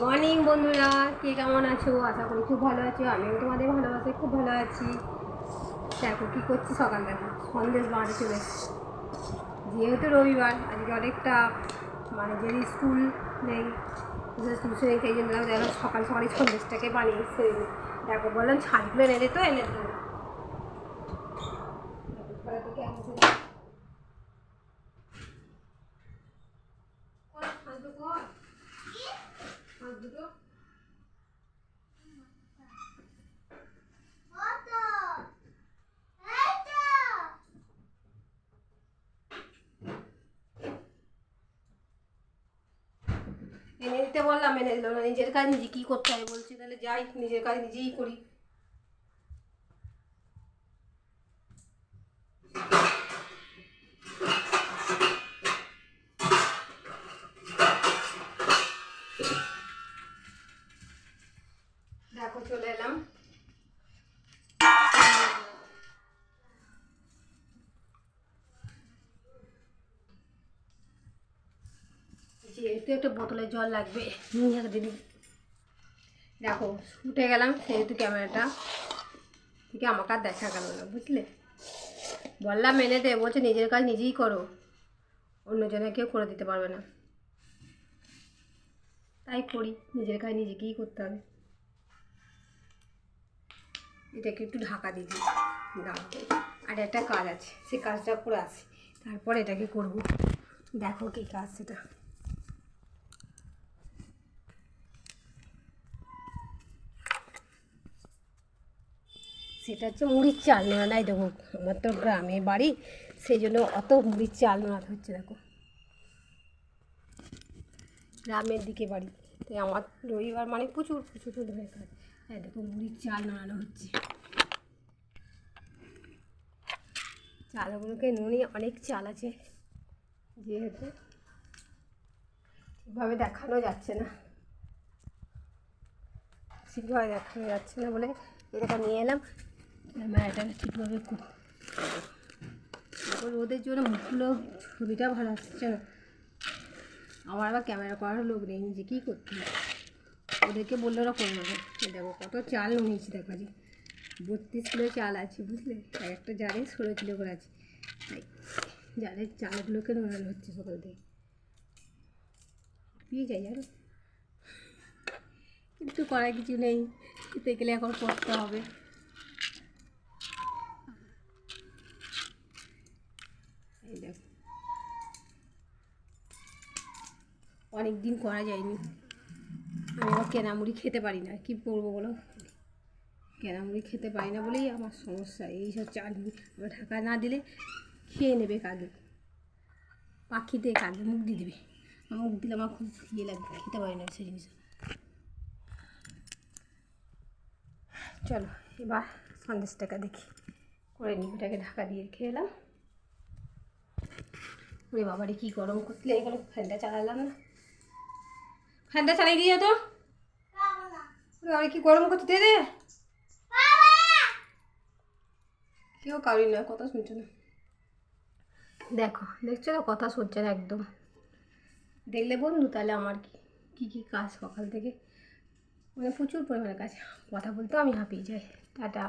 Morning বন্ধুরা, কে কেমন আছো? আশা করি খুব ভালো আছো। আমিও তোমাদের ভালোবাসায় খুব ভালো আছি। দেখো কী করছি, সকালবেলা সন্দেশ বানাতে চলে এসেছি। যেহেতু রবিবার, আজকে অনেকটা যদি স্কুল নেই, টিউশন নেই, সেই জন্য দেখো সকাল সকালই সন্দেশটাকে বানিয়ে এসে দেখো বললাম ছাড়গুলো এনে দিত, এনে দিল। দুটো এনে দিতে বললাম, এনে দিল না। নিজের কাজ নিজে কী করতে হবে বলছি, তাহলে যাই নিজের কাজ নিজেই করি। দেখো চলে এলাম। যেহেতু একটা বোতলে জল লাগবে, নিয়ে দিদি। দেখো উঠে গেলাম, সেহেতু ক্যামেরাটা থেকে আমাকে আর দেখা গেল না, বুঝলে। বললাম এনে দে, বলছে নিজের কাজ নিজেই করো, অন্যজনে কেউ করে দিতে পারবে না। তাই করি, নিজের কাজ নিজেকেই করতে হবে। এটাকে একটু ঢাকা দিয়ে দিই, দাঁড়াও। আর একটা কাজ আছে, সেই কাজটা করে আসি, তারপর এটাকে করব। দেখো কী কাজ সেটা। সেটা হচ্ছে মুড়ির চাল নোড়া। নাই দেখো, আমার তো গ্রামে বাড়ি, সেই জন্য অত মুড়ির চাল নোড়াতে হচ্ছে। দেখো গ্রামের দিকে বাড়ি, তাই আমার রবিবার মানে প্রচুর প্রচুর ধরে কাজ। হ্যাঁ দেখো মুড়ির চাল নাড়ানো হচ্ছে। চালগুলোকে নুনি, অনেক চাল আছে, যেহেতু ঠিকভাবে দেখানো যাচ্ছে না, ঠিকভাবে দেখানো যাচ্ছে না বলে এটাকে নিয়ে এলাম। ক্যামেরাটাকে ঠিকভাবে ওদের জন্য মুখগুলো ছবিটা ভালো আসছে না। আমার আবার ক্যামেরা করার লোক নেই, নিজে কী করতে হবে। ওদেরকে বললে ওরা করে নেবে। দেখো কত চাল নিয়েছি, দেখা যায় 32 কিলো চাল আছে, বুঝলে। আর একটা জারে 16 কিলো করে আছে, তাই জারের চালগুলোকে নোড়ানো হচ্ছে সকাল থেকে। পেয়ে যাই জানো, কিন্তু করার কিছু নেই, খেতে গেলে এখন করতে হবে। এই দেখো অনেক দিন করা যায়নি। আমি আবার কেনা মুড়ি খেতে পারি না, কী করবো বলো। কেনা মুড়ি খেতে পারি না বলেই আমার সমস্যা। এইসব চাল আমার ঢাকা না দিলে খেয়ে নেবে কাকে, পাখিতে কাকে মুখ দিয়ে দেবে। মুখ দিলে আমার খুব ইয়ে লাগবে, খেতে পারি না সেই জিনিস। চলো এবার সন্দেশটাকে দেখি করে নিই। ওটাকে ঢাকা দিয়ে খেয়ে এলাম। ওরে বাবারে কী গরম করলে, এগুলো ফ্যানটা চালালাম না, ফ্যানটা চালিয়ে দিয়ে তো। আরে কি গরম করতে দে রে, কেউ কারোই না, কথা শুনছে না। দেখো দেখছো তো, কথা শুনছে না একদম। দেখলে বন্ধু তাহলে আমার কী কী কাজ সকাল থেকে, প্রচুর পরিমাণে কাজ। কথা বলতেও আমি হাঁপিয়ে যাই। টাটা।